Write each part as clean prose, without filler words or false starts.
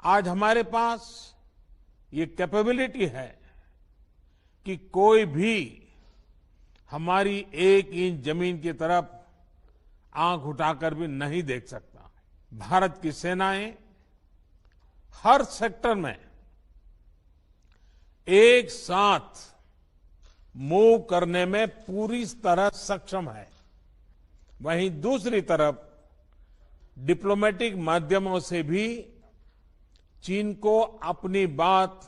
आज हमारे पास ये कैपेबिलिटी है कि कोई भी हमारी 1 इंच जमीन की तरफ आंख उठाकर भी नहीं देख सकता। भारत की सेनाएं हर सेक्टर में एक साथ मूव करने में पूरी तरह सक्षम है। वहीं दूसरी तरफ डिप्लोमेटिक माध्यमों से भी चीन को अपनी बात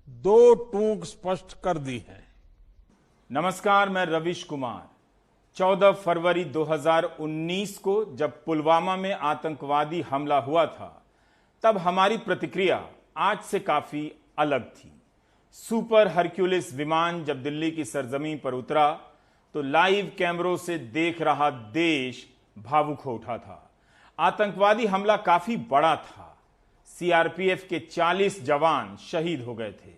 दो टूक स्पष्ट कर दी है। नमस्कार, मैं रविश कुमार। 14 फरवरी 2019 को जब पुलवामा में आतंकवादी हमला हुआ था, तब हमारी प्रतिक्रिया आज से काफी अलग थी। सुपर हरक्यूलिस विमान जब दिल्ली की सरजमीं पर उतरा तो लाइव कैमरों से देख रहा देश भावुक हो उठा था। आतंकवादी हमला काफी बड़ा था। सीआरपीएफ के 40 जवान शहीद हो गए थे।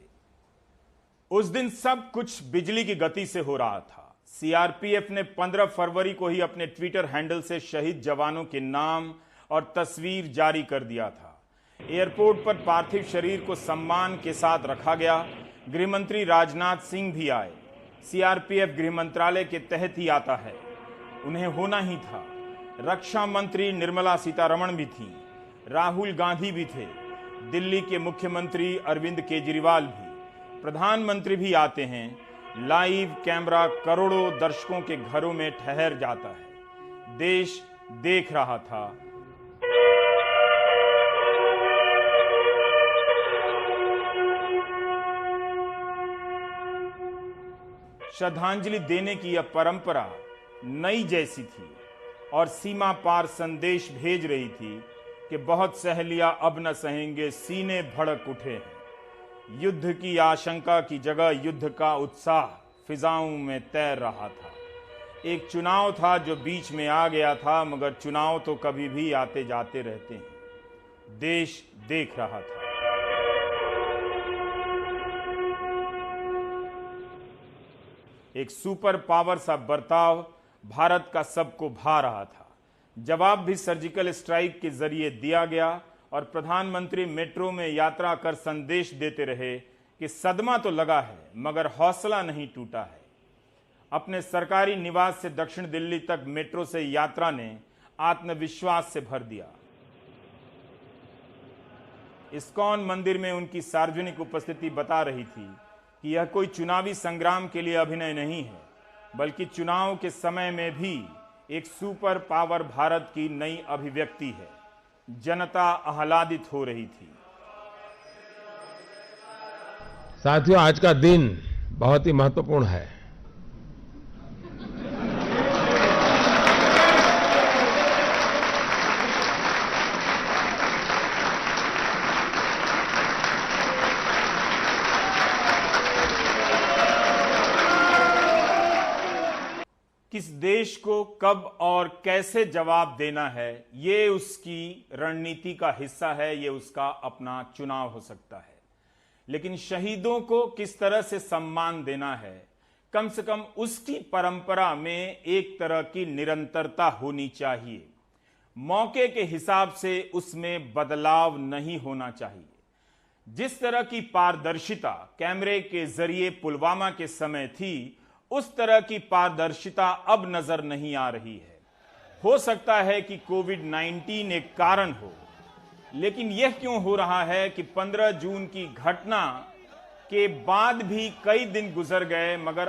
उस दिन सब कुछ बिजली की गति से हो रहा था। सीआरपीएफ ने 15 फरवरी को ही अपने ट्विटर हैंडल से शहीद जवानों के नाम और तस्वीर जारी कर दिया था। एयरपोर्ट पर पार्थिव शरीर को सम्मान के साथ रखा गया। गृहमंत्री राजनाथ सिंह भी आए। सीआरपीएफ गृह मंत्रालय के तहत ही आता है, उन्हें होना ही था। रक्षा मंत्री निर्मला सीतारमण भी थी, राहुल गांधी भी थे, दिल्ली के मुख्यमंत्री अरविंद केजरीवाल भी, प्रधानमंत्री भी आते हैं। लाइव कैमरा करोड़ों दर्शकों के घरों में ठहर जाता है। देश देख रहा था। श्रद्धांजलि देने की यह परंपरा नई जैसी थी और सीमा पार संदेश भेज रही थी कि बहुत सहेलियां अब न सहेंगे, सीने भड़क उठे हैं। युद्ध की आशंका की जगह युद्ध का उत्साह फिजाओं में तैर रहा था। एक चुनाव था जो बीच में आ गया था, मगर चुनाव तो कभी भी आते जाते रहते हैं। देश देख रहा था। एक सुपर पावर सा बर्ताव भारत का सबको भा रहा था। जवाब भी सर्जिकल स्ट्राइक के जरिए दिया गया और प्रधानमंत्री मेट्रो में यात्रा कर संदेश देते रहे कि सदमा तो लगा है मगर हौसला नहीं टूटा है। अपने सरकारी निवास से दक्षिण दिल्ली तक मेट्रो से यात्रा ने आत्मविश्वास से भर दिया। इस्कॉन मंदिर में उनकी सार्वजनिक उपस्थिति बता रही थी कि यह कोई चुनावी संग्राम के लिए अभिनय नहीं है, बल्कि चुनाव के समय में भी एक सुपर पावर भारत की नई अभिव्यक्ति है। जनता आह्लादित हो रही थी। साथियों, आज का दिन बहुत ही महत्वपूर्ण है। किस देश को कब और कैसे जवाब देना है, ये उसकी रणनीति का हिस्सा है, ये उसका अपना चुनाव हो सकता है। लेकिन शहीदों को किस तरह से सम्मान देना है, कम से कम उसकी परंपरा में एक तरह की निरंतरता होनी चाहिए। मौके के हिसाब से उसमें बदलाव नहीं होना चाहिए। जिस तरह की पारदर्शिता कैमरे के जरिए पुलवामा के समय थी, उस तरह की पारदर्शिता अब नजर नहीं आ रही है। हो सकता है कि कोविड-19 एक कारण हो, लेकिन यह क्यों हो रहा है कि 15 जून की घटना के बाद भी कई दिन गुजर गए मगर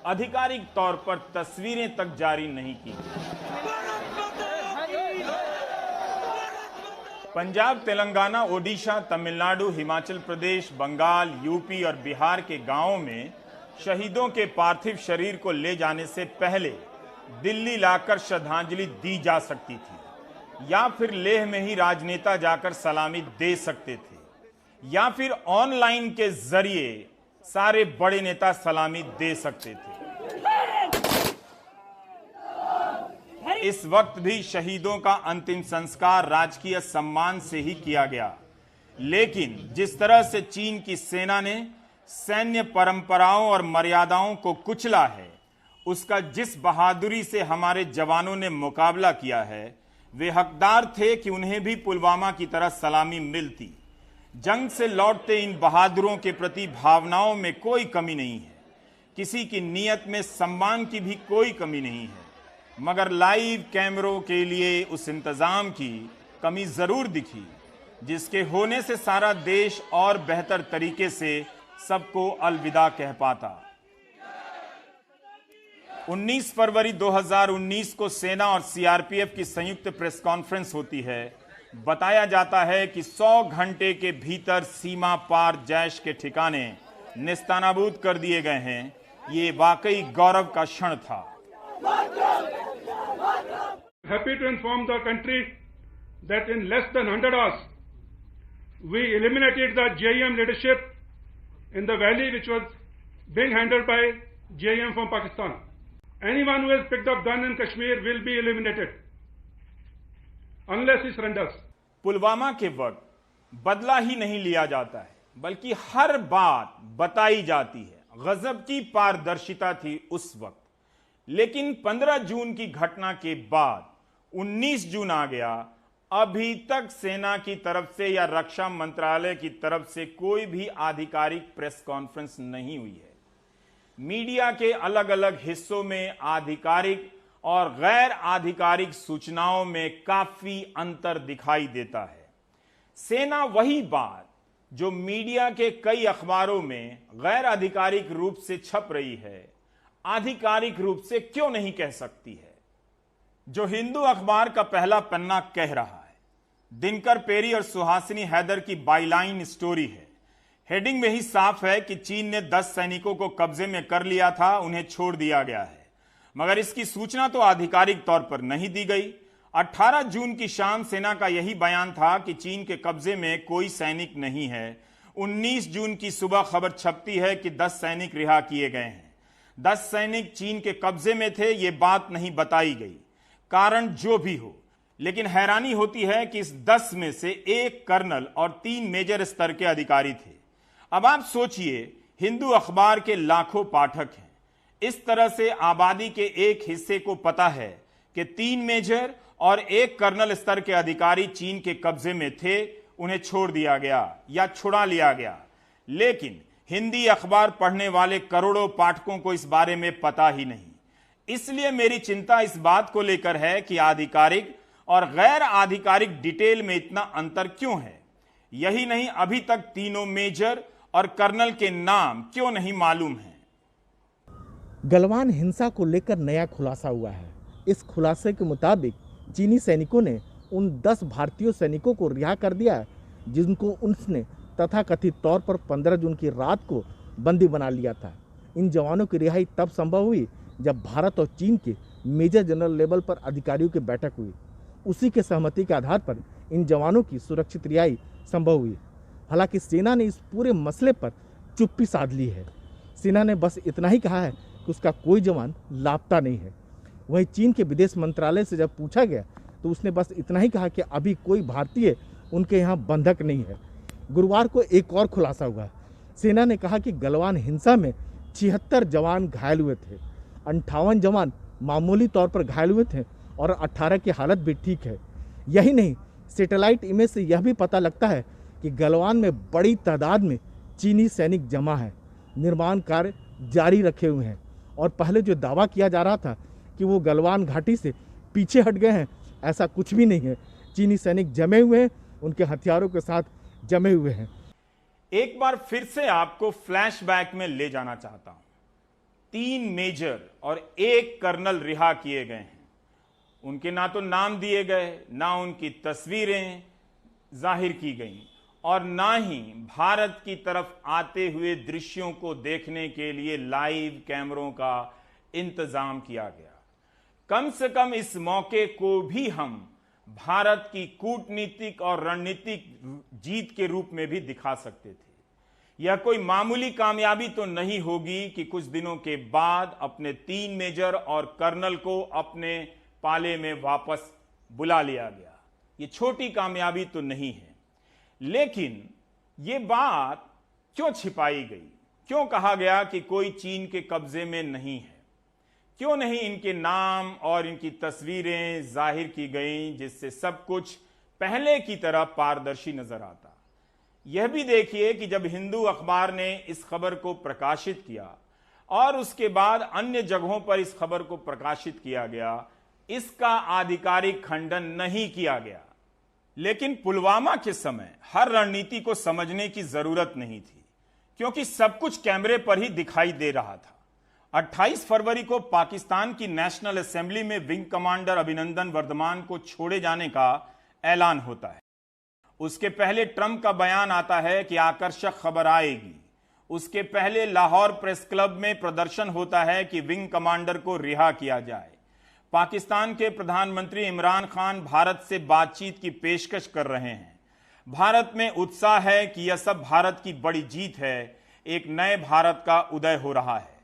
आधिकारिक तौर पर तस्वीरें तक जारी नहीं की। पंजाब, तेलंगाना, ओडिशा, तमिलनाडु, हिमाचल प्रदेश, बंगाल, यूपी और बिहार के गांवों में शहीदों के पार्थिव शरीर को ले जाने से पहले दिल्ली लाकर श्रद्धांजलि दी जा सकती थी, या फिर लेह में ही राजनेता जाकर सलामी दे सकते थे, या फिर ऑनलाइन के जरिए सारे बड़े नेता सलामी दे सकते थे। इस वक्त भी शहीदों का अंतिम संस्कार राजकीय सम्मान से ही किया गया। लेकिन जिस तरह से चीन की सेना ने सैन्य परंपराओं और मर्यादाओं को कुचला है, उसका जिस बहादुरी से हमारे जवानों ने मुकाबला किया है, वे हकदार थे कि उन्हें भी पुलवामा की तरह सलामी मिलती। जंग से लौटते इन बहादुरों के प्रति भावनाओं में कोई कमी नहीं है, किसी की नीयत में सम्मान की भी कोई कमी नहीं है, मगर लाइव कैमरों के लिए उस इंतजाम की कमी जरूर दिखी जिसके होने से सारा देश और बेहतर तरीके से सबको अलविदा कह पाता। 19 फरवरी 2019 को सेना और सीआरपीएफ की संयुक्त प्रेस कॉन्फ्रेंस होती है। बताया जाता है कि 100 घंटे के भीतर सीमा पार जैश के ठिकाने नेस्तनाबूद कर दिए गए हैं। ये वाकई गौरव का क्षण था। Happy to inform the country that in less than 100 hours we eliminated the JEM leadership in the valley which was being handled by JEM from Pakistan. Anyone who has picked up gun in Kashmir will be eliminated unless he surrenders. Pulwama के वक्त बदला ही नहीं लिया जाता है, बल्कि हर बात बताई जाती है। गजब की पारदर्शिता थी उस वक्त। लेकिन 15 जून की घटना के बाद 19 जून आ गया, अभी तक सेना की तरफ से या रक्षा मंत्रालय की तरफ से कोई भी आधिकारिक प्रेस कॉन्फ्रेंस नहीं हुई है। मीडिया के अलग अलग हिस्सों में आधिकारिक और गैर आधिकारिक सूचनाओं में काफी अंतर दिखाई देता है। सेना वही बात जो मीडिया के कई अखबारों में गैर आधिकारिक रूप से छप रही है, आधिकारिक रूप से क्यों नहीं कह सकती है? जो हिंदू अखबार का पहला पन्ना कह रहा है, दिनकर पेरी और सुहासिनी हैदर की बाईलाइन स्टोरी है। हेडिंग में ही साफ है कि चीन ने 10 सैनिकों को कब्जे में कर लिया था, उन्हें छोड़ दिया गया है, मगर इसकी सूचना तो आधिकारिक तौर पर नहीं दी गई। 18 जून की शाम सेना का यही बयान था कि चीन के कब्जे में कोई सैनिक नहीं है। 19 जून की सुबह खबर छपती है कि 10 सैनिक रिहा किए गए हैं। 10 सैनिक चीन के कब्जे में थे, ये बात नहीं बताई गई, कारण जो भी हो। लेकिन हैरानी होती है कि इस 10 में से एक कर्नल और 3 मेजर स्तर के अधिकारी थे। अब आप सोचिए, हिंदू अखबार के लाखों पाठक हैं, इस तरह से आबादी के एक हिस्से को पता है कि 3 मेजर और 1 कर्नल स्तर के अधिकारी चीन के कब्जे में थे, उन्हें छोड़ दिया गया या छुड़ा लिया गया। लेकिन हिंदी अखबार पढ़ने वाले करोड़ों पाठकों को इस बारे में पता ही नहीं। इसलिए मेरी चिंता इस बात को लेकर है कि आधिकारिक और गैर आधिकारिक डिटेल में इतना अंतर क्यों है। यही नहीं, अभी तक तीनों मेजर और कर्नल के नाम क्यों नहीं मालूम हैं। गलवान हिंसा को लेकर नया खुलासा हुआ है। इस खुलासे के मुताबिक चीनी सैनिकों ने उन 10 भारतीय सैनिकों को रिहा कर दिया है जिनको उसने तथाकथित तौर पर 15 जून की रात को बंदी बना लिया था। इन जवानों की रिहाई तब संभव हुई जब भारत और चीन के मेजर जनरल लेवल पर अधिकारियों की बैठक हुई। उसी के सहमति के आधार पर इन जवानों की सुरक्षित रिहाई संभव हुई। हालांकि सेना ने इस पूरे मसले पर चुप्पी साध ली है। सेना ने बस इतना ही कहा है कि उसका कोई जवान लापता नहीं है। वहीं चीन के विदेश मंत्रालय से जब पूछा गया तो उसने बस इतना ही कहा कि अभी कोई भारतीय उनके यहाँ बंधक नहीं है। गुरुवार को एक और खुलासा हुआ। सेना ने कहा कि गलवान हिंसा में 76 जवान घायल हुए थे, 58 जवान मामूली तौर पर घायल हुए थे और 18 की हालत भी ठीक है। यही नहीं, सैटेलाइट इमेज से यह भी पता लगता है कि गलवान में बड़ी तादाद में चीनी सैनिक जमा है, निर्माण कार्य जारी रखे हुए हैं। और पहले जो दावा किया जा रहा था कि वो गलवान घाटी से पीछे हट गए हैं, ऐसा कुछ भी नहीं है। चीनी सैनिक जमे हुए हैं, उनके हथियारों के साथ जमे हुए हैं। एक बार फिर से आपको फ्लैशबैक में ले जाना चाहता हूं। 3 मेजर और 1 कर्नल रिहा किए गए हैं। उनके ना तो नाम दिए गए, ना उनकी तस्वीरें जाहिर की गई और ना ही भारत की तरफ आते हुए दृश्यों को देखने के लिए लाइव कैमरों का इंतजाम किया गया। कम से कम इस मौके को भी हम भारत की कूटनीतिक और रणनीतिक जीत के रूप में भी दिखा सकते थे। यह कोई मामूली कामयाबी तो नहीं होगी कि कुछ दिनों के बाद अपने 3 मेजर और कर्नल को अपने पाले में वापस बुला लिया गया। यह छोटी कामयाबी तो नहीं है। लेकिन यह बात क्यों छिपाई गई? क्यों कहा गया कि कोई चीन के कब्जे में नहीं है? क्यों नहीं इनके नाम और इनकी तस्वीरें जाहिर की गईं, जिससे सब कुछ पहले की तरह पारदर्शी नजर आता? यह भी देखिए कि जब हिंदू अखबार ने इस खबर को प्रकाशित किया और उसके बाद अन्य जगहों पर इस खबर को प्रकाशित किया गया, इसका आधिकारिक खंडन नहीं किया गया। लेकिन पुलवामा के समय हर रणनीति को समझने की जरूरत नहीं थी, क्योंकि सब कुछ कैमरे पर ही दिखाई दे रहा था। 28 फरवरी को पाकिस्तान की नेशनल असेंबली में विंग कमांडर अभिनंदन वर्धमान को छोड़े जाने का ऐलान होता है। उसके पहले ट्रंप का बयान आता है कि आकर्षक खबर आएगी। उसके पहले लाहौर प्रेस क्लब में प्रदर्शन होता है कि विंग कमांडर को रिहा किया जाए। पाकिस्तान के प्रधानमंत्री इमरान खान भारत से बातचीत की पेशकश कर रहे हैं। भारत में उत्साह है कि यह सब भारत की बड़ी जीत है, एक नए भारत का उदय हो रहा है।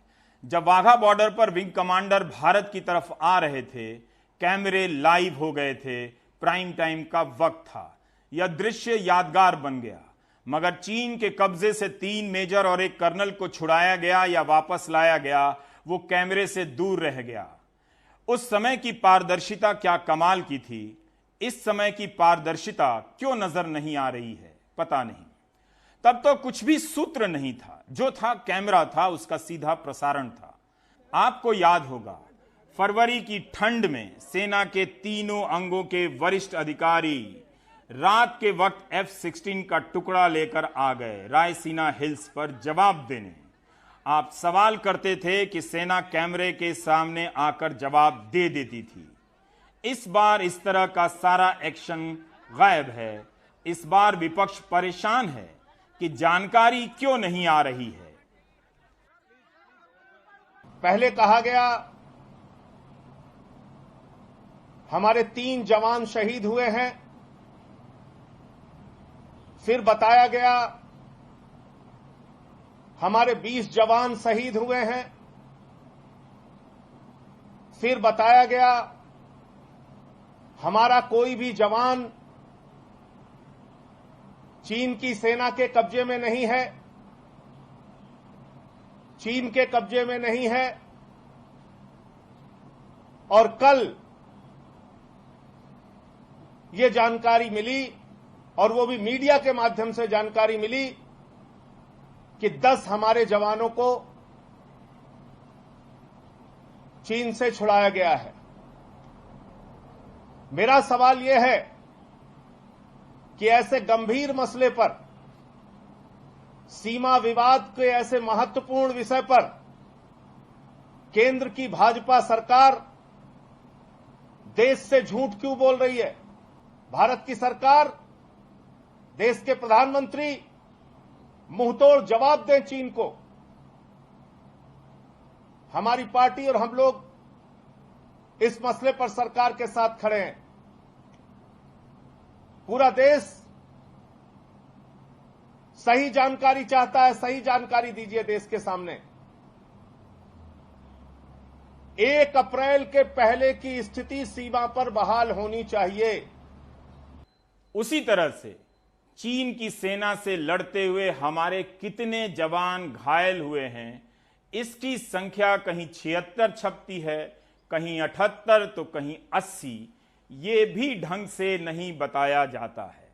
जब वाघा बॉर्डर पर विंग कमांडर भारत की तरफ आ रहे थे, कैमरे लाइव हो गए थे, प्राइम टाइम का वक्त था। यह दृश्य यादगार बन गया। मगर चीन के कब्जे से 3 मेजर और 1 कर्नल को छुड़ाया गया या वापस लाया गया, वो कैमरे से दूर रह गया। उस समय की पारदर्शिता क्या कमाल की थी, इस समय की पारदर्शिता क्यों नजर नहीं आ रही है, पता नहीं। तब तो कुछ भी सूत्र नहीं था, जो था कैमरा था, उसका सीधा प्रसारण था। आपको याद होगा, फरवरी की ठंड में सेना के तीनों अंगों के वरिष्ठ अधिकारी रात के वक्त F-16 का टुकड़ा लेकर आ गए रायसीना हिल्स पर जवाब देने। आप सवाल करते थे कि सेना कैमरे के सामने आकर जवाब दे देती थी। इस बार इस तरह का सारा एक्शन गायब है। इस बार विपक्ष परेशान है कि जानकारी क्यों नहीं आ रही है। पहले कहा गया हमारे 3 जवान शहीद हुए हैं, फिर बताया गया हमारे 20 जवान शहीद हुए हैं, फिर बताया गया हमारा कोई भी जवान चीन की सेना के कब्जे में नहीं है, चीन के कब्जे में नहीं है। और कल ये जानकारी मिली, और वो भी मीडिया के माध्यम से जानकारी मिली कि 10 हमारे जवानों को चीन से छुड़ाया गया है। मेरा सवाल यह है कि ऐसे गंभीर मसले पर, सीमा विवाद के ऐसे महत्वपूर्ण विषय पर केंद्र की भाजपा सरकार देश से झूठ क्यों बोल रही है? भारत की सरकार, देश के प्रधानमंत्री मुंहतोड़ जवाब दें चीन को। हमारी पार्टी और हम लोग इस मसले पर सरकार के साथ खड़े हैं। पूरा देश सही जानकारी चाहता है, सही जानकारी दीजिए देश के सामने। 1 अप्रैल के पहले की स्थिति सीमा पर बहाल होनी चाहिए। उसी तरह से चीन की सेना से लड़ते हुए हमारे कितने जवान घायल हुए हैं, इसकी संख्या कहीं 76 छपती है, कहीं 78 तो कहीं 80। ये भी ढंग से नहीं बताया जाता है।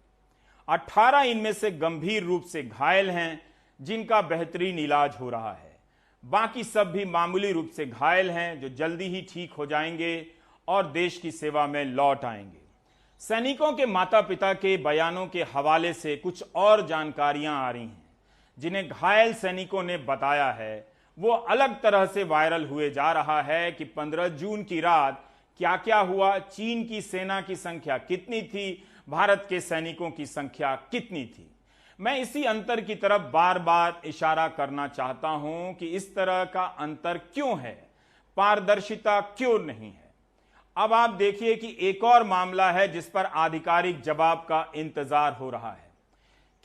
18 इनमें से गंभीर रूप से घायल हैं, जिनका बेहतरीन इलाज हो रहा है। बाकी सब भी मामूली रूप से घायल हैं, जो जल्दी ही ठीक हो जाएंगे और देश की सेवा में लौट आएंगे। सैनिकों के माता पिता के बयानों के हवाले से कुछ और जानकारियां आ रही हैं, जिन्हें घायल सैनिकों ने बताया है। वो अलग तरह से वायरल हुए जा रहा है कि 15 जून की रात क्या क्या हुआ, चीन की सेना की संख्या कितनी थी, भारत के सैनिकों की संख्या कितनी थी। मैं इसी अंतर की तरफ बार बार इशारा करना चाहता हूं कि इस तरह का अंतर क्यों है, पारदर्शिता क्यों नहीं है। अब आप देखिए कि एक और मामला है जिस पर आधिकारिक जवाब का इंतजार हो रहा है।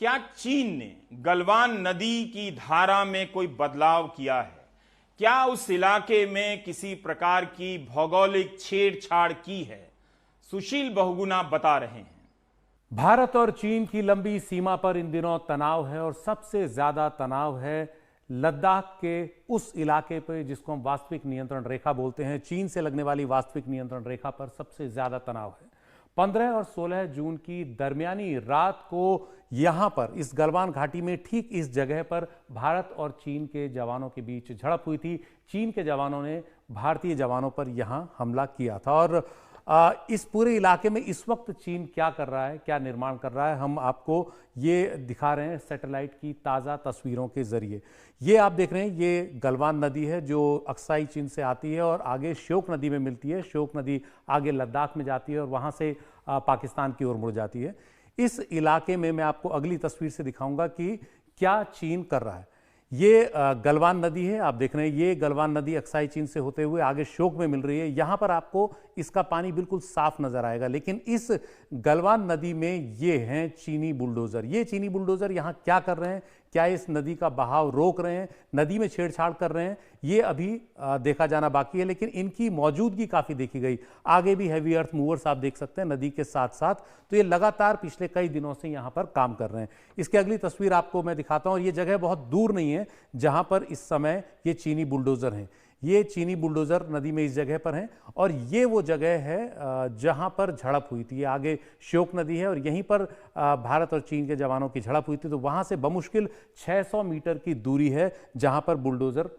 क्या चीन ने गलवान नदी की धारा में कोई बदलाव किया है? क्या उस इलाके में किसी प्रकार की भौगोलिक छेड़छाड़ की है? सुशील बहुगुणा बता रहे हैं। भारत और चीन की लंबी सीमा पर इन दिनों तनाव है, और सबसे ज्यादा तनाव है लद्दाख के उस इलाके पर जिसको हम वास्तविक नियंत्रण रेखा बोलते हैं। चीन से लगने वाली वास्तविक नियंत्रण रेखा पर सबसे ज्यादा तनाव है। 15 और 16 जून की दरमियानी रात को यहां पर इस गलवान घाटी में ठीक इस जगह पर भारत और चीन के जवानों के बीच झड़प हुई थी। चीन के जवानों ने भारतीय जवानों पर यहां हमला किया था और इस पूरे इलाके में इस वक्त चीन क्या कर रहा है, क्या निर्माण कर रहा है, हम आपको ये दिखा रहे हैं सैटेलाइट की ताज़ा तस्वीरों के जरिए। ये आप देख रहे हैं, ये गलवान नदी है जो अक्साई चीन से आती है और आगे श्योक नदी में मिलती है। श्योक नदी आगे लद्दाख में जाती है और वहाँ से पाकिस्तान की ओर मुड़ जाती है। इस इलाके में मैं आपको अगली तस्वीर से दिखाऊंगा कि क्या चीन कर रहा है। ये गलवान नदी है, आप देख रहे हैं, ये गलवान नदी अक्साई चीन से होते हुए आगे श्योक में मिल रही है। यहां पर आपको इसका पानी बिल्कुल साफ नजर आएगा, लेकिन इस गलवान नदी में ये हैं चीनी बुलडोजर। ये चीनी बुलडोजर यहां क्या कर रहे हैं, क्या इस नदी का बहाव रोक रहे हैं, नदी में छेड़छाड़ कर रहे हैं, ये अभी देखा जाना बाकी है, लेकिन इनकी मौजूदगी काफी देखी गई। आगे भी हैवी अर्थ मूवर्स आप देख सकते हैं नदी के साथ साथ, तो ये लगातार पिछले कई दिनों से यहां पर काम कर रहे हैं। इसकी अगली तस्वीर आपको मैं दिखाता हूं और ये जगह बहुत दूर नहीं है जहां पर इस समय ये चीनी बुलडोजर हैं। ये चीनी बुलडोजर नदी में इस जगह पर हैं और ये वो जगह है जहां पर झड़प हुई थी। आगे श्योक नदी है और यहीं पर भारत और चीन के जवानों की झड़प हुई थी। तो वहां से बमुश्किल 600 मीटर की दूरी है जहां पर बुलडोजर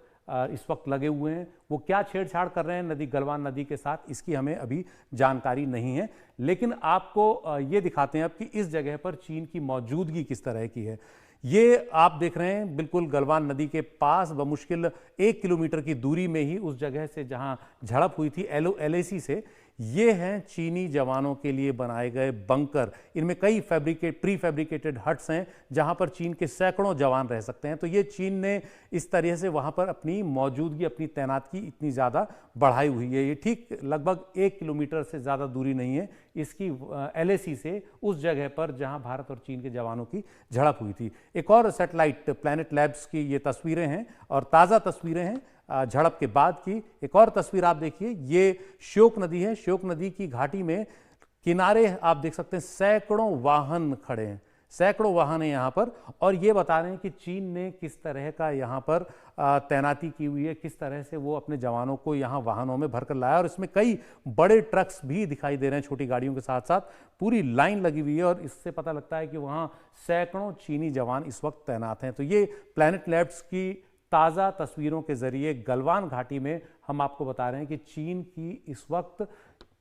इस वक्त लगे हुए हैं। वो क्या छेड़छाड़ कर रहे हैं नदी गलवान नदी के साथ, इसकी हमें अभी जानकारी नहीं है, लेकिन आपको ये दिखाते हैं अब कि इस जगह पर चीन की मौजूदगी किस तरह की है। ये आप देख रहे हैं बिल्कुल गलवान नदी के पास बमुश्किल 1 किलोमीटर की दूरी में ही उस जगह से जहां झड़प हुई थी LAC से, ये हैं चीनी जवानों के लिए बनाए गए बंकर। इनमें कई प्री फैब्रिकेटेड हट्स हैं जहां पर चीन के सैकड़ों जवान रह सकते हैं। तो ये चीन ने इस तरह से वहां पर अपनी मौजूदगी, अपनी तैनाती इतनी ज़्यादा बढ़ाई हुई है। ये ठीक लगभग 1 किलोमीटर से ज़्यादा दूरी नहीं है इसकी LAC से उस जगह पर जहां भारत और चीन के जवानों की झड़प हुई थी। एक और सैटेलाइट प्लैनेट लैब्स की ये तस्वीरें हैं और ताज़ा तस्वीरें हैं झड़प के बाद की। एक और तस्वीर आप देखिए, ये श्योक नदी है। श्योक नदी की घाटी में किनारे आप देख सकते हैं सैकड़ों वाहन खड़े हैं, सैकड़ों वाहन हैं यहाँ पर, और ये बता रहे हैं कि चीन ने किस तरह का यहाँ पर तैनाती की हुई है, किस तरह से वो अपने जवानों को यहाँ वाहनों में भरकर लाया। और इसमें कई बड़े ट्रक्स भी दिखाई दे रहे हैं छोटी गाड़ियों के साथ साथ, पूरी लाइन लगी हुई है और इससे पता लगता है कि वहाँ सैकड़ों चीनी जवान इस वक्त तैनात हैं। तो ये प्लैनेट लैब्स की ताज़ा तस्वीरों के जरिए गलवान घाटी में हम आपको बता रहे हैं कि चीन की इस वक्त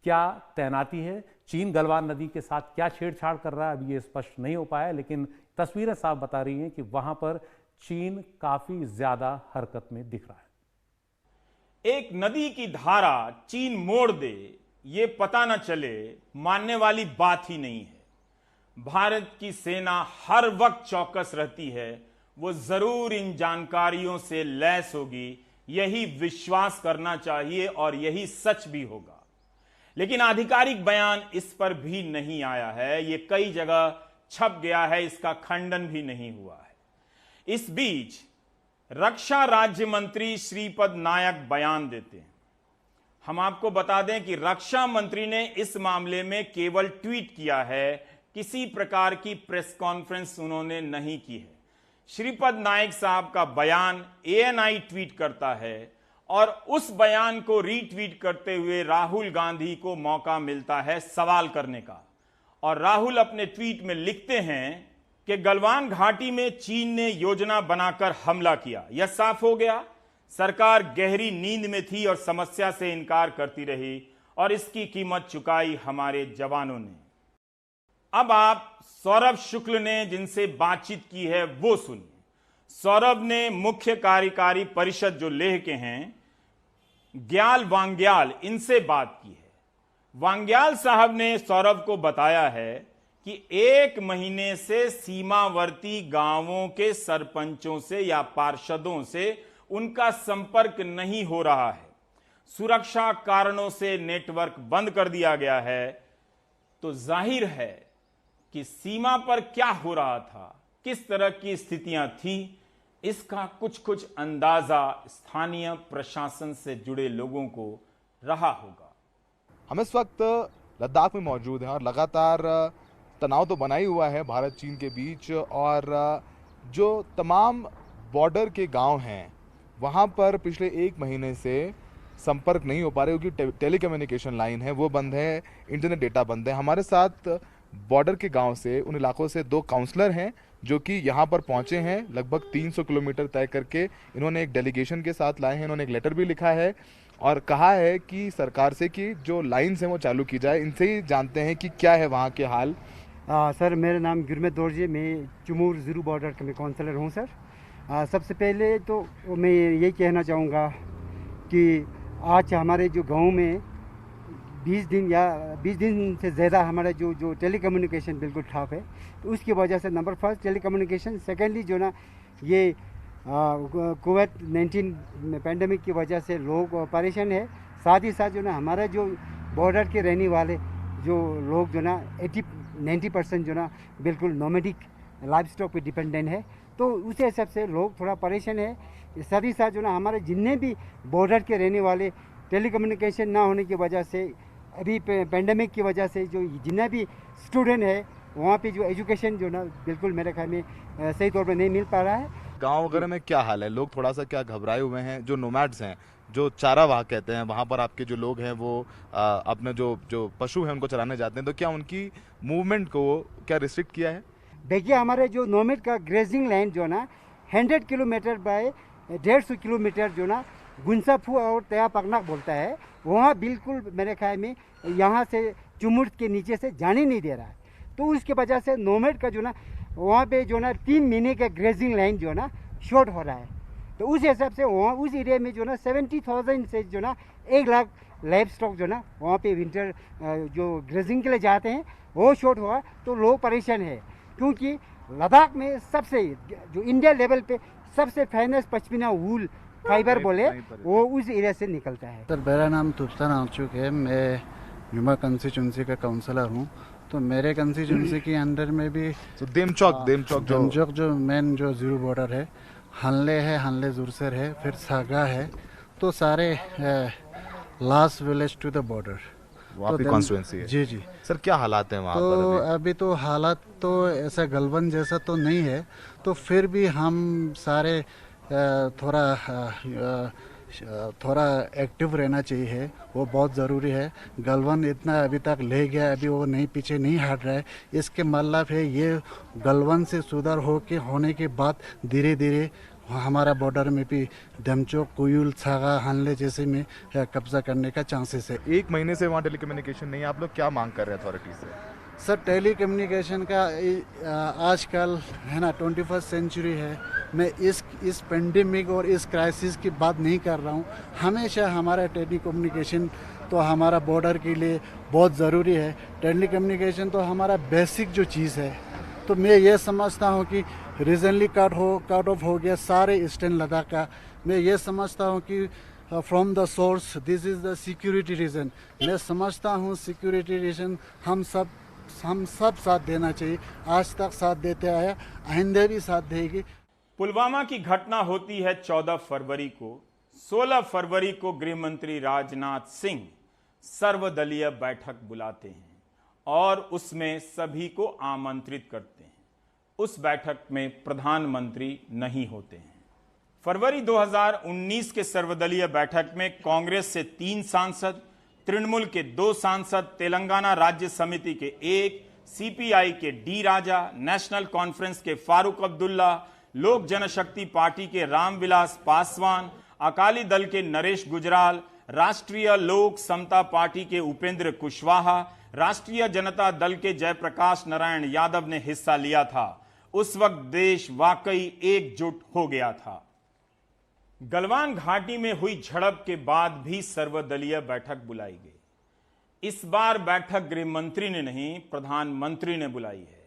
क्या तैनाती है, चीन गलवान नदी के साथ क्या छेड़छाड़ कर रहा है, अभी ये स्पष्ट नहीं हो पाया, लेकिन तस्वीरें साफ बता रही हैं कि वहां पर चीन काफी ज्यादा हरकत में दिख रहा है। एक नदी की धारा चीन मोड़ दे, ये पता न चले, मानने वाली बात ही नहीं है। भारत की सेना हर वक्त चौकस रहती है, वो जरूर इन जानकारियों से लैस होगी, यही विश्वास करना चाहिए और यही सच भी होगा। लेकिन आधिकारिक बयान इस पर भी नहीं आया है, ये कई जगह छप गया है, इसका खंडन भी नहीं हुआ है। इस बीच रक्षा राज्य मंत्री श्रीपद नायक बयान देते हैं। हम आपको बता दें कि रक्षा मंत्री ने इस मामले में केवल ट्वीट किया है, किसी प्रकार की प्रेस कॉन्फ्रेंस उन्होंने नहीं की है। श्रीपद नायक साहब का बयान ANI ट्वीट करता है और उस बयान को रीट्वीट करते हुए राहुल गांधी को मौका मिलता है सवाल करने का। और राहुल अपने ट्वीट में लिखते हैं कि गलवान घाटी में चीन ने योजना बनाकर हमला किया। यह साफ हो गया, सरकार गहरी नींद में थी और समस्या से इनकार करती रही और इसकी कीमत चुकाई हमारे जवानों ने। अब आप सौरभ शुक्ल ने जिनसे बातचीत की है वो सुनिए। सौरभ ने मुख्य कार्यकारी परिषद जो लेह के हैं, ग्याल वांग्याल, इनसे बात की है। वांग्याल साहब ने सौरभ को बताया है कि 1 महीने से सीमावर्ती गांवों के सरपंचों से या पार्षदों से उनका संपर्क नहीं हो रहा है, सुरक्षा कारणों से नेटवर्क बंद कर दिया गया है। तो जाहिर है कि सीमा पर क्या हो रहा था, किस तरह की स्थितियां थी, इसका कुछ अंदाजा स्थानीय प्रशासन से जुड़े लोगों को रहा होगा। हम इस वक्त लद्दाख में मौजूद हैं और लगातार तनाव तो बना ही हुआ है भारत चीन के बीच, और जो तमाम बॉर्डर के गांव हैं वहां पर पिछले 1 महीने से संपर्क नहीं हो पा रहे क्योंकि टेलीकम्युनिकेशन लाइन है वो बंद है, इंटरनेट डेटा बंद है। हमारे साथ बॉर्डर के गांव से, उन इलाकों से 2 काउंसलर हैं जो कि यहाँ पर पहुंचे हैं। लगभग 300 किलोमीटर तय करके इन्होंने एक डेलीगेशन के साथ लाए हैं। इन्होंने एक लेटर भी लिखा है और कहा है कि सरकार से कि जो लाइन्स हैं वो चालू की जाए। इनसे ही जानते हैं कि क्या है वहाँ के हाल। सर, मेरा नाम गुरमीत दोरजे, मैं चुमूर ज़ीरो बॉर्डर का मैं काउंसलर हूँ सर। सबसे पहले तो मैं यही कहना चाहूँगा कि आज हमारे जो गांव में 20 दिन से ज़्यादा हमारा जो टेलीकम्युनिकेशन बिल्कुल ठप है। तो उसकी वजह से नंबर फर्स्ट टेलीकम्युनिकेशन, सेकेंडली जो ना ये कोविड-19 पैंडेमिक की वजह से लोग परेशान है। साथ ही साथ जो ना हमारा जो बॉर्डर के रहने वाले जो लोग जो ना 80-90% जो ना बिल्कुल नोमैडिक लाइफ स्टॉक पर डिपेंडेंट है, तो उस हिसाब से लोग थोड़ा परेशान है। साथ ही साथ जो ना हमारे जितने भी बॉर्डर के रहने वाले टेलीकम्युनिकेशन ना होने की वजह से, अभी पैंडेमिक की वजह से जो जितना भी स्टूडेंट है वहाँ पे जो एजुकेशन जो ना बिल्कुल मेरे ख्याल में सही तौर पे नहीं मिल पा रहा है। गांव वगैरह में क्या हाल है? लोग थोड़ा सा क्या घबराए हुए हैं? जो नोमैड्स हैं, जो चारावाह कहते हैं, वहाँ पर आपके जो लोग हैं वो अपने जो पशु हैं उनको चराने जाते हैं, तो क्या उनकी मूवमेंट को क्या रिस्ट्रिक्ट किया है? देखिए, हमारे जो नोमैड का ग्रेजिंग लाइन जो ना 100 किलोमीटर बाय 150 किलोमीटर जो ना गुंसाफू और तया पकनाक बोलता है, वहाँ बिल्कुल मेरे ख्याल में यहाँ से चुमुर के नीचे से जाने नहीं दे रहा है। तो उसकी वजह से नोमैड का जो ना वहाँ पे जो ना 3 महीने का ग्रेजिंग लाइन जो ना शॉर्ट हो रहा है। तो उस हिसाब से वहाँ उस एरिया में जो ना 70,000 से जो ना 1 लाख लाइफ स्टॉक जो ना वहाँ पे विंटर जो ग्रेजिंग के लिए जाते हैं वो शॉर्ट हुआ, तो लोग परेशान है। क्योंकि लद्दाख में सबसे जो इंडिया लेवल पे सबसे फेमस पश्मीना वूल फाइबर बोले वो उस एरिया से निकलता है। सर, मेरा नाम तुफ्तान आचुक है, मैं नुमा कंस्टिट्यूंसी का काउंसलर हूँ। तो मेरे कंस्टिट्यूंसी के अंदर में भी तो देमचौक जो मेन जो ज़ीरो बॉर्डर है, हनले जुरसर है, फिर सागा है, तो सारे last village to the border वहाँ पे कॉन्स्टिट्यूंसी है। जी। सर, क्या हालात हैं वहाँ तो पर अभी तो हालात तो ऐसा गलबन जैसा तो नहीं है, तो फिर भी हम सारे थोड़ा एक्टिव रहना चाहिए, वो बहुत ज़रूरी है। गलवन इतना अभी तक ले गया, अभी वो पीछे नहीं हट रहा है। इसके मतलब है ये गलवन से सुधार होने के बाद धीरे धीरे हमारा बॉर्डर में भी देमचौक, कुयूल, सागा, हनले जैसे में कब्जा करने का चांसेस है। 1 महीने से वहाँ टेलीकम्युनिकेशन नहीं है, आप लोग क्या मांग कर रहे हैं अथॉरिटी से? सर, टेलीकम्युनिकेशन का आजकल है ना 21st सेंचुरी है। मैं इस पेंडेमिक और इस क्राइसिस की बात नहीं कर रहा हूँ। हमेशा हमारा टेलीकम्युनिकेशन तो हमारा बॉर्डर के लिए बहुत ज़रूरी है। टेलीकम्युनिकेशन तो हमारा बेसिक जो चीज़ है। तो मैं ये समझता हूँ कि रीजनली कट ऑफ हो गया सारे ईस्टर्न लद्दाख का। मैं ये समझता हूँ कि from the source this is the security reason. मैं समझता हूँ सिक्योरिटी रीजन हम सब साथ देना चाहिए। आज तक साथ देते आया, आइंदा भी साथ देगी। पुलवामा की घटना होती है 14 फरवरी को। 16 फरवरी को गृह मंत्री राजनाथ सिंह सर्वदलीय बैठक बुलाते हैं और उसमें सभी को आमंत्रित करते हैं। उस बैठक में प्रधानमंत्री नहीं होते हैं। फरवरी 2019 के सर्वदलीय बैठक में कांग्रेस से 3 सांसद, तृणमूल के 2 सांसद, तेलंगाना राज्य समिति के 1, सीपीआई के डी राजा, नेशनल कॉन्फ्रेंस के फारूक अब्दुल्ला, लोक जनशक्ति पार्टी के रामविलास पासवान, अकाली दल के नरेश गुजराल, राष्ट्रीय लोक समता पार्टी के उपेंद्र कुशवाहा, राष्ट्रीय जनता दल के जयप्रकाश नारायण यादव ने हिस्सा लिया था। उस वक्त देश वाकई एकजुट हो गया था। गलवान घाटी में हुई झड़प के बाद भी सर्वदलीय बैठक बुलाई गई। इस बार बैठक गृह मंत्री ने नहीं, प्रधानमंत्री ने बुलाई है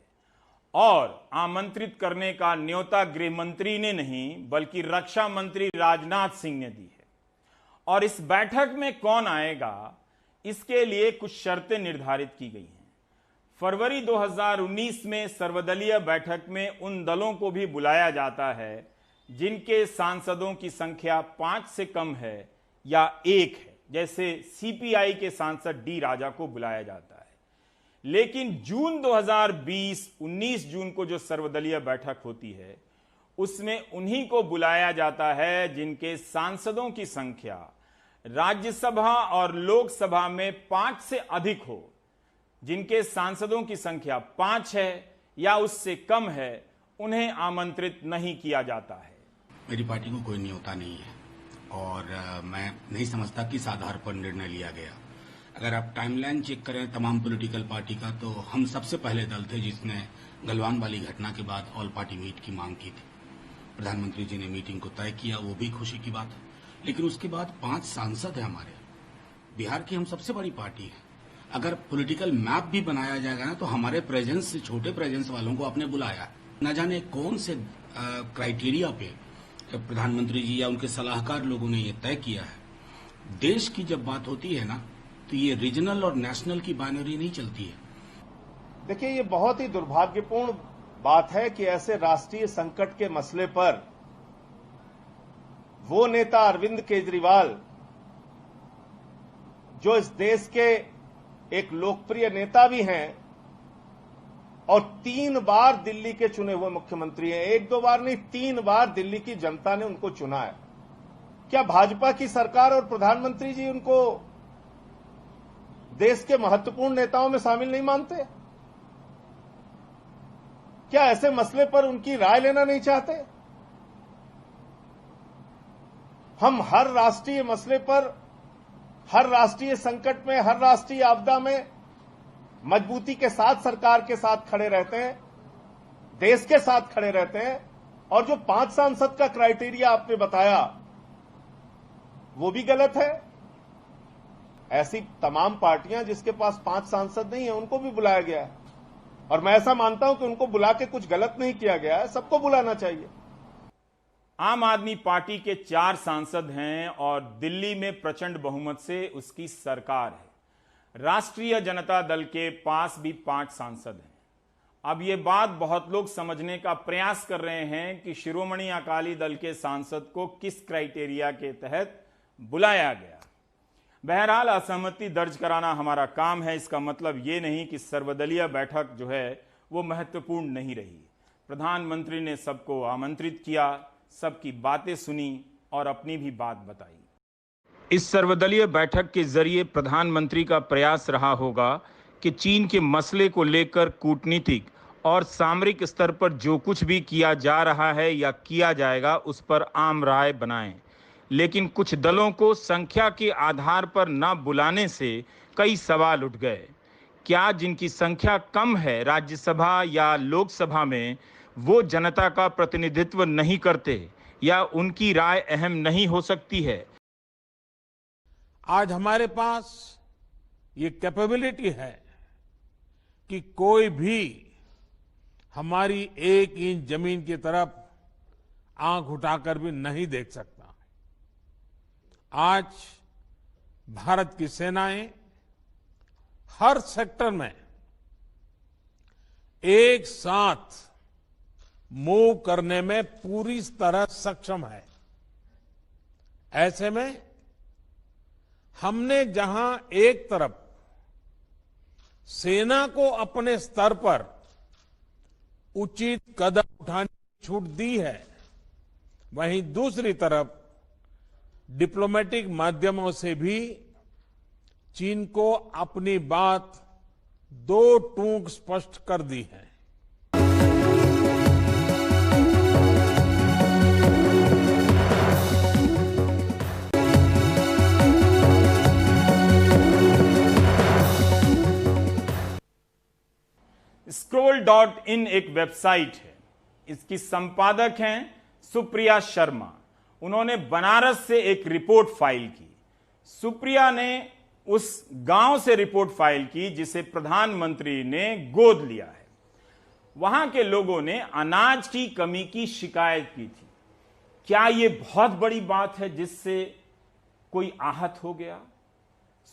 और आमंत्रित करने का न्योता गृह मंत्री ने नहीं बल्कि रक्षा मंत्री राजनाथ सिंह ने दी है। और इस बैठक में कौन आएगा, इसके लिए कुछ शर्तें निर्धारित की गई हैं। फरवरी 2019 में सर्वदलीय बैठक में उन दलों को भी बुलाया जाता है जिनके सांसदों की संख्या 5 से कम है या 1 है, जैसे सीपीआई के सांसद डी राजा को बुलाया जाता है। लेकिन जून 2020 19 जून को जो सर्वदलीय बैठक होती है उसमें उन्हीं को बुलाया जाता है जिनके सांसदों की संख्या राज्यसभा और लोकसभा में 5 से अधिक हो, जिनके सांसदों की संख्या 5 है या उससे कम है, उन्हें आमंत्रित नहीं किया जाता है। मेरी पार्टी को कोई न्योता नहीं है और मैं नहीं समझता किस आधार पर निर्णय लिया गया। अगर आप टाइमलाइन चेक करें तमाम पॉलिटिकल पार्टी का, तो हम सबसे पहले दल थे जिसने गलवान वाली घटना के बाद ऑल पार्टी मीट की मांग की थी। प्रधानमंत्री जी ने मीटिंग को तय किया, वो भी खुशी की बात है। लेकिन उसके बाद 5 सांसद हैं हमारे। बिहार की हम सबसे बड़ी पार्टी है। अगर पॉलिटिकल मैप भी बनाया जाएगा ना, तो हमारे प्रेजेंस से छोटे प्रेजेंस वालों को आपने बुलाया, न जाने कौन से क्राइटेरिया पे प्रधानमंत्री जी या उनके सलाहकार लोगों ने ये तय किया है। देश की जब बात होती है ना, तो ये रीजनल और नेशनल की बाइनरी नहीं चलती है। देखिए, ये बहुत ही दुर्भाग्यपूर्ण बात है कि ऐसे राष्ट्रीय संकट के मसले पर वो नेता अरविंद केजरीवाल, जो इस देश के एक लोकप्रिय नेता भी हैं और 3 बार दिल्ली के चुने हुए मुख्यमंत्री हैं, 1-2 बार नहीं 3 बार दिल्ली की जनता ने उनको चुना है, क्या भाजपा की सरकार और प्रधानमंत्री जी उनको देश के महत्वपूर्ण नेताओं में शामिल नहीं मानते? क्या ऐसे मसले पर उनकी राय लेना नहीं चाहते? हम हर राष्ट्रीय मसले पर, हर राष्ट्रीय संकट में, हर राष्ट्रीय आपदा में मजबूती के साथ सरकार के साथ खड़े रहते हैं, देश के साथ खड़े रहते हैं। और जो 5 सांसद का क्राइटेरिया आपने बताया, वो भी गलत है। ऐसी तमाम पार्टियां जिसके पास 5 सांसद नहीं है, उनको भी बुलाया गया है। और मैं ऐसा मानता हूं कि उनको बुला के कुछ गलत नहीं किया गया है, सबको बुलाना चाहिए। आम आदमी पार्टी के 4 सांसद हैं और दिल्ली में प्रचंड बहुमत से उसकी सरकार है। राष्ट्रीय जनता दल के पास भी 5 सांसद हैं। अब ये बात बहुत लोग समझने का प्रयास कर रहे हैं कि शिरोमणि अकाली दल के सांसद को किस क्राइटेरिया के तहत बुलाया गया। बहरहाल असहमति दर्ज कराना हमारा काम है। इसका मतलब ये नहीं कि सर्वदलीय बैठक जो है वो महत्वपूर्ण नहीं रही। प्रधानमंत्री ने सबको आमंत्रित किया, सबकी बातें सुनी और अपनी भी बात बताई। इस सर्वदलीय बैठक के जरिए प्रधानमंत्री का प्रयास रहा होगा कि चीन के मसले को लेकर कूटनीतिक और सामरिक स्तर पर जो कुछ भी किया जा रहा है या किया जाएगा, उस पर आम राय बनाएं। लेकिन कुछ दलों को संख्या के आधार पर न बुलाने से कई सवाल उठ गए। क्या जिनकी संख्या कम है राज्यसभा या लोकसभा में, वो जनता का प्रतिनिधित्व नहीं करते या उनकी राय अहम नहीं हो सकती है? आज हमारे पास ये कैपेबिलिटी है कि कोई भी हमारी 1 इंच जमीन की तरफ आंख उठाकर भी नहीं देख सकता। आज भारत की सेनाएं हर सेक्टर में एक साथ मूव करने में पूरी तरह सक्षम है। ऐसे में हमने जहां एक तरफ सेना को अपने स्तर पर उचित कदम उठाने की छूट दी है, वहीं दूसरी तरफ डिप्लोमेटिक माध्यमों से भी चीन को अपनी बात 2 टूक स्पष्ट कर दी है। Scroll.in एक वेबसाइट है। इसकी संपादक हैं सुप्रिया शर्मा। उन्होंने बनारस से एक रिपोर्ट फाइल की। सुप्रिया ने उस गांव से रिपोर्ट फाइल की जिसे प्रधानमंत्री ने गोद लिया है। वहां के लोगों ने अनाज की कमी की शिकायत की थी। क्या यह बहुत बड़ी बात है जिससे कोई आहत हो गया?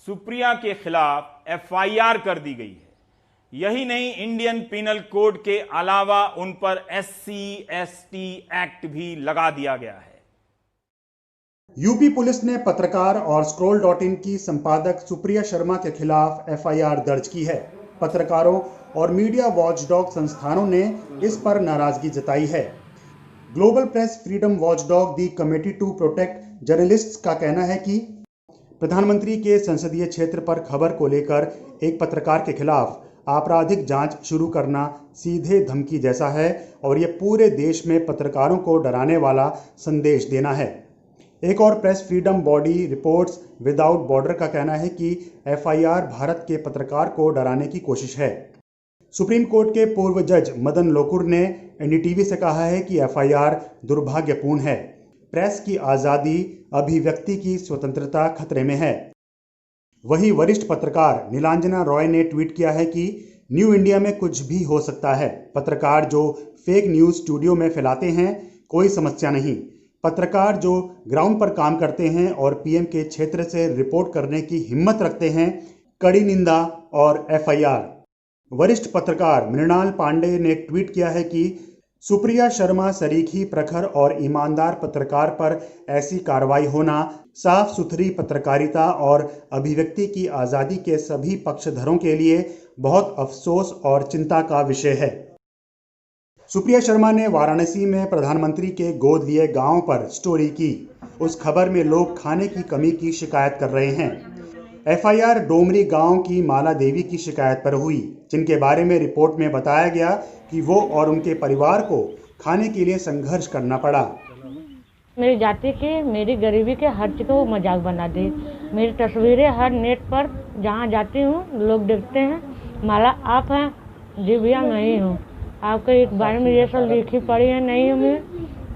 सुप्रिया के खिलाफ एफआईआर कर दी गई है। यही नहीं, इंडियन पिनल कोड के अलावा उन पर SC/ST एक्ट भी लगा दिया गया है। यूपी पुलिस ने पत्रकार और Scroll.in की संपादक सुप्रिया शर्मा के खिलाफ एफआईआर दर्ज की है। पत्रकारों और मीडिया वॉचडॉग संस्थानों ने इस पर नाराजगी जताई है। Global press freedom watchdog the committee to protect journalists का कहना है कि प्रधानमंत्री के संसदीय क्षेत्र पर खबर को लेकर एक पत्रकार के खिलाफ आपराधिक जांच शुरू करना सीधे धमकी जैसा है और ये पूरे देश में पत्रकारों को डराने वाला संदेश देना है। एक और press freedom body reports without border का कहना है कि एफआईआर भारत के पत्रकार को डराने की कोशिश है। सुप्रीम कोर्ट के पूर्व जज मदन लोकुर ने एनडीटीवी से कहा है कि एफआईआर दुर्भाग्यपूर्ण है। प्रेस की आज़ादी, अभिव्यक्ति की स्वतंत्रता खतरे में है। वहीं वरिष्ठ पत्रकार नीलांजना रॉय ने ट्वीट किया है कि न्यू इंडिया में कुछ भी हो सकता है। पत्रकार जो फेक न्यूज़ स्टूडियो में फैलाते हैं, कोई समस्या नहीं। पत्रकार जो ग्राउंड पर काम करते हैं और पीएम के क्षेत्र से रिपोर्ट करने की हिम्मत रखते हैं, कड़ी निंदा और एफआईआर। वरिष्ठ पत्रकार मृणाल पांडे ने ट्वीट किया है कि सुप्रिया शर्मा सरीखी, प्रखर और ईमानदार पत्रकार पर ऐसी कार्रवाई होना साफ सुथरी पत्रकारिता और अभिव्यक्ति की आज़ादी के सभी पक्षधरों के लिए बहुत अफसोस और चिंता का विषय है। सुप्रिया शर्मा ने वाराणसी में प्रधानमंत्री के गोद लिए गांव पर स्टोरी की। उस खबर में लोग खाने की कमी की शिकायत कर रहे हैं। एफआईआर डोमरी गांव की माला देवी की शिकायत पर हुई, जिनके बारे में रिपोर्ट में बताया गया कि वो और उनके परिवार को खाने के लिए संघर्ष करना पड़ा। मेरी जाति के, मेरी गरीबी के हर चीज़ को मजाक बना दी। मेरी तस्वीरें हर नेट पर जहाँ जाती हूँ लोग देखते हैं, माला आप हैं, जी भैया मैं ही हूँ। आपके एक बारे में ये सब लिखी पढ़ी है नहीं हमें,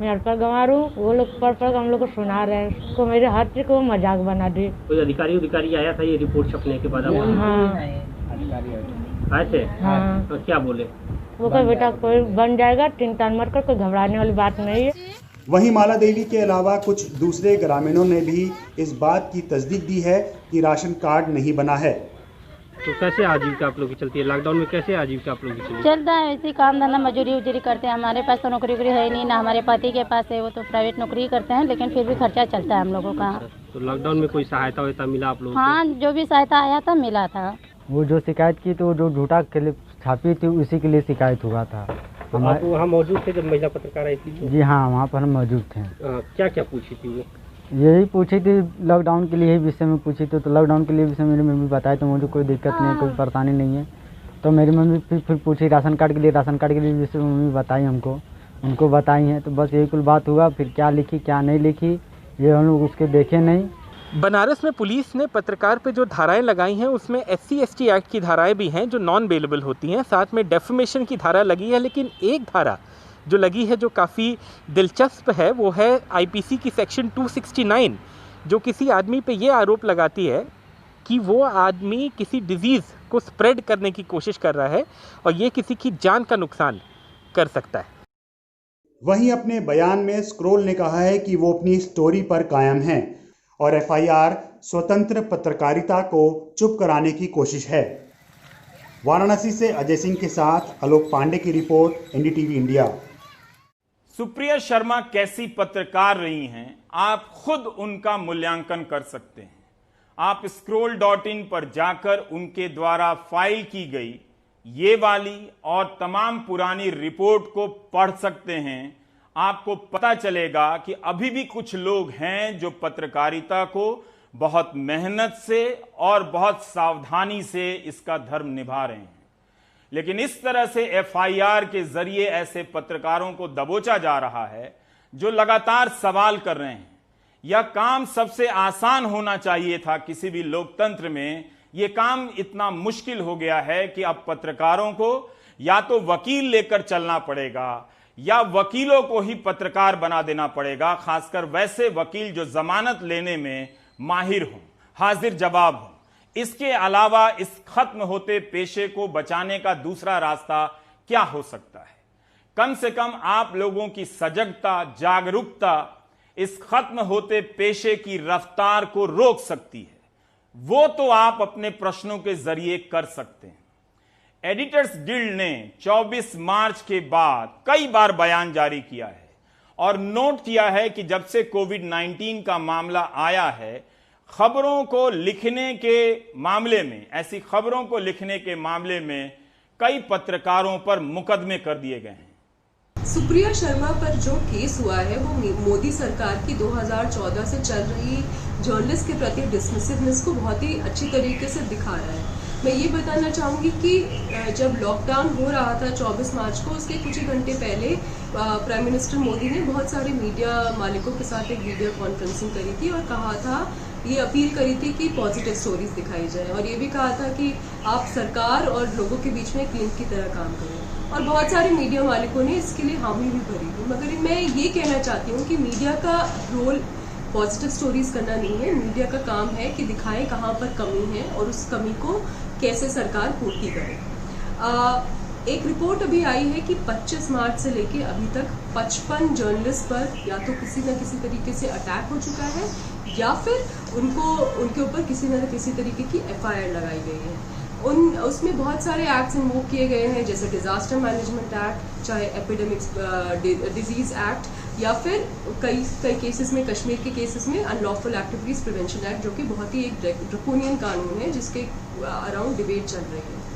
मैं अरपा गंवार हूँ। वो लोग पढ़ हम लोग को सुना रहे हैं, उसको मेरे हर चीज़ को मजाक बना दी। कोई अधिकारी आया था ये रिपोर्ट छपने के बाद? हाँ आए थे। हाँ। तो क्या बोले? वो कहा बेटा कोई बन जाएगा, चिंता मत कर, कोई घबराने वाली बात नहीं है। वहीं माला देवी के अलावा कुछ दूसरे ग्रामीणों ने भी इस बात की तस्दीक दी है कि राशन कार्ड नहीं बना है। तो कैसे आजीविका आप लोग की चलती है? लॉकडाउन में कैसे आजीविका आप लोग की चलती है? चलता है ऐसे काम धंधा, मजदूरी उजूरी करते हैं। हमारे पास तो नौकरी वोकरी है नहीं, ना हमारे पति के पास है, वो तो प्राइवेट नौकरी करते हैं, लेकिन फिर भी खर्चा चलता है हम लोगों का। तो लॉकडाउन में कोई सहायता वहायता मिला आप लोगों को? हाँ, जो भी सहायता आया था मिला था। वो जो शिकायत की तो जो झूठा क्लिप छापी थी उसी के लिए शिकायत हुआ था। आप वहाँ मौजूद थे जब महिला पत्रकार आई थी? जी हाँ, वहाँ पर हम मौजूद थे। क्या क्या पूछी थी वो? यही पूछी थी, लॉकडाउन के लिए ही विषय में पूछी थी। तो लॉकडाउन के लिए विषय मेरी मम्मी बताई तो मुझे कोई दिक्कत नहीं है, कोई परेशानी नहीं है। तो मेरी मम्मी फिर पूछी राशन कार्ड के लिए विषय मम्मी बताई हमको, उनको बताई हैं। तो बस यही कुल बात हुआ। फिर क्या लिखी क्या नहीं लिखी ये हम लोग उसके देखे नहीं। बनारस में पुलिस ने पत्रकार पे जो धाराएं लगाई हैं उसमें SC/ST एक्ट की धाराएं भी हैं जो नॉन बेलेबल होती हैं, साथ में डेफेमेशन की धारा लगी है। लेकिन एक धारा जो लगी है जो काफ़ी दिलचस्प है वो है IPC की सेक्शन 269, जो किसी आदमी पे ये आरोप लगाती है कि वो आदमी किसी डिजीज़ को स्प्रेड करने की कोशिश कर रहा है और ये किसी की जान का नुकसान कर सकता है। वहीं अपने बयान में स्क्रोल ने कहा है कि वो अपनी स्टोरी पर कायम हैं और एफआईआर स्वतंत्र पत्रकारिता को चुप कराने की कोशिश है। वाराणसी से अजय सिंह के साथ आलोक पांडे की report, NDTV India. Supriya Sharma कैसी पत्रकार रही हैं, आप खुद उनका मूल्यांकन कर सकते हैं। आप scroll.in पर जाकर उनके द्वारा फाइल की गई ये वाली और तमाम पुरानी रिपोर्ट को पढ़ सकते हैं। आपको पता चलेगा कि अभी भी कुछ लोग हैं जो पत्रकारिता को बहुत मेहनत से और बहुत सावधानी से इसका धर्म निभा रहे हैं। लेकिन इस तरह से एफआईआर के जरिए ऐसे पत्रकारों को दबोचा जा रहा है जो लगातार सवाल कर रहे हैं। यह काम सबसे आसान होना चाहिए था किसी भी लोकतंत्र में। यह काम इतना मुश्किल हो गया है कि अब पत्रकारों को या तो वकील लेकर चलना पड़ेगा या वकीलों को ही पत्रकार बना देना पड़ेगा, खासकर वैसे वकील जो जमानत लेने में माहिर हों, हाजिर जवाब हों। इसके अलावा इस खत्म होते पेशे को बचाने का दूसरा रास्ता क्या हो सकता है? कम से कम आप लोगों की सजगता, जागरूकता इस खत्म होते पेशे की रफ्तार को रोक सकती है। वो तो आप अपने प्रश्नों के जरिए कर सकते हैं। एडिटर्स गिल्ड ने 24 मार्च के बाद कई बार बयान जारी किया है और नोट किया है कि जब से कोविड-19 का मामला आया है, खबरों को लिखने के मामले में, ऐसी खबरों को लिखने के मामले में कई पत्रकारों पर मुकदमे कर दिए गए हैं। सुप्रिया शर्मा पर जो केस हुआ है वो मोदी सरकार की 2014 से चल रही जर्नलिस्ट के प्रति डिसमिसिवनेस को बहुत ही अच्छी तरीके से दिखा रहा है। मैं ये बताना चाहूँगी कि जब लॉकडाउन हो रहा था 24 मार्च को, उसके कुछ ही घंटे पहले प्राइम मिनिस्टर मोदी ने बहुत सारे मीडिया मालिकों के साथ एक वीडियो कॉन्फ्रेंसिंग करी थी और कहा था, ये अपील करी थी कि पॉजिटिव स्टोरीज दिखाई जाए और ये भी कहा था कि आप सरकार और लोगों के बीच में एक लिंक की तरह काम करें और बहुत सारे मीडिया मालिकों ने इसके लिए हामी भी भरी थी। मगर मैं ये कहना चाहती हूँ कि मीडिया का रोल पॉजिटिव स्टोरीज करना नहीं है। मीडिया का काम है कि दिखाएं कहाँ पर कमी है और उस कमी को कैसे सरकार पूर्ति करे। एक रिपोर्ट अभी आई है कि 25 मार्च से लेके अभी तक 55 जर्नलिस्ट पर या तो किसी न किसी तरीके से अटैक हो चुका है या फिर उनके ऊपर किसी न किसी तरीके की FIR लगाई गई है। उसमें बहुत सारे एक्ट्स इन्वोक किए गए हैं, जैसे डिजास्टर मैनेजमेंट एक्ट, चाहे एपिडेमिक्स डिजीज एक्ट या फिर कई केसेस में, कश्मीर के केसेस में अनलॉफुल एक्टिविटीज प्रिवेंशन एक्ट, जो कि बहुत ही एक ड्रैकोनियन कानून है जिसके अराउंड डिबेट चल रही है।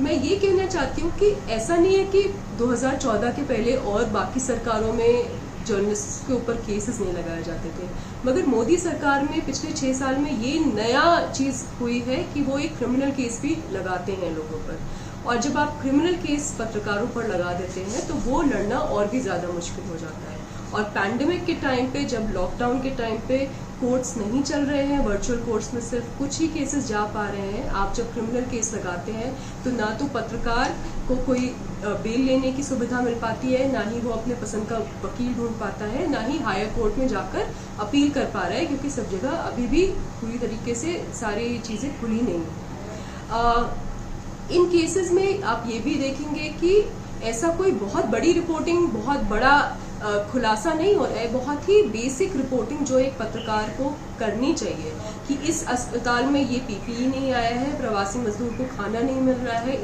मैं ये कहना चाहती हूँ कि ऐसा नहीं है कि 2014 के पहले और बाकी सरकारों में जर्नलिस्ट के ऊपर केसेस नहीं लगाए जाते थे, मगर मोदी सरकार में पिछले 6 साल में ये नया चीज़ हुई है कि वो एक क्रिमिनल केस भी लगाते हैं लोगों पर। और जब आप क्रिमिनल केस पत्रकारों पर लगा देते हैं तो वो लड़ना और भी ज़्यादा मुश्किल हो जाता है। और पैंडेमिक के टाइम पे, जब लॉकडाउन के टाइम पे कोर्ट्स नहीं चल रहे हैं, वर्चुअल कोर्ट्स में सिर्फ कुछ ही केसेस जा पा रहे हैं, आप जब क्रिमिनल केस लगाते हैं तो ना तो पत्रकार को कोई बेल लेने की सुविधा मिल पाती है, ना ही वो अपने पसंद का वकील ढूंढ पाता है, ना ही हायर कोर्ट में जाकर अपील कर पा रहा है, क्योंकि सब जगह अभी भी पूरी तरीके से सारी चीज़ें खुली नहीं। इन केसेस में आप ये भी देखेंगे कि ऐसा कोई बहुत बड़ी रिपोर्टिंग, बहुत बड़ा खुलासा नहीं हो रहा है, बहुत ही बेसिक रिपोर्टिंग जो एक पत्रकार को करनी चाहिए कि इस अस्पताल में ये PPE नहीं आया है, प्रवासी मजदूर को खाना नहीं मिल रहा है,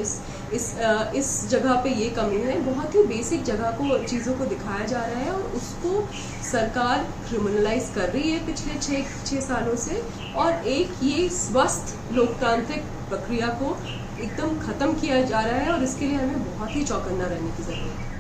इस जगह पे ये कमी है। बहुत ही बेसिक जगह को, चीज़ों को दिखाया जा रहा है और उसको सरकार क्रिमिनलाइज कर रही है पिछले 6 सालों से, और एक ये स्वस्थ लोकतांत्रिक प्रक्रिया को एकदम खत्म किया जा रहा है और इसके लिए हमें बहुत ही चौकन्ना रहने की जरूरत है।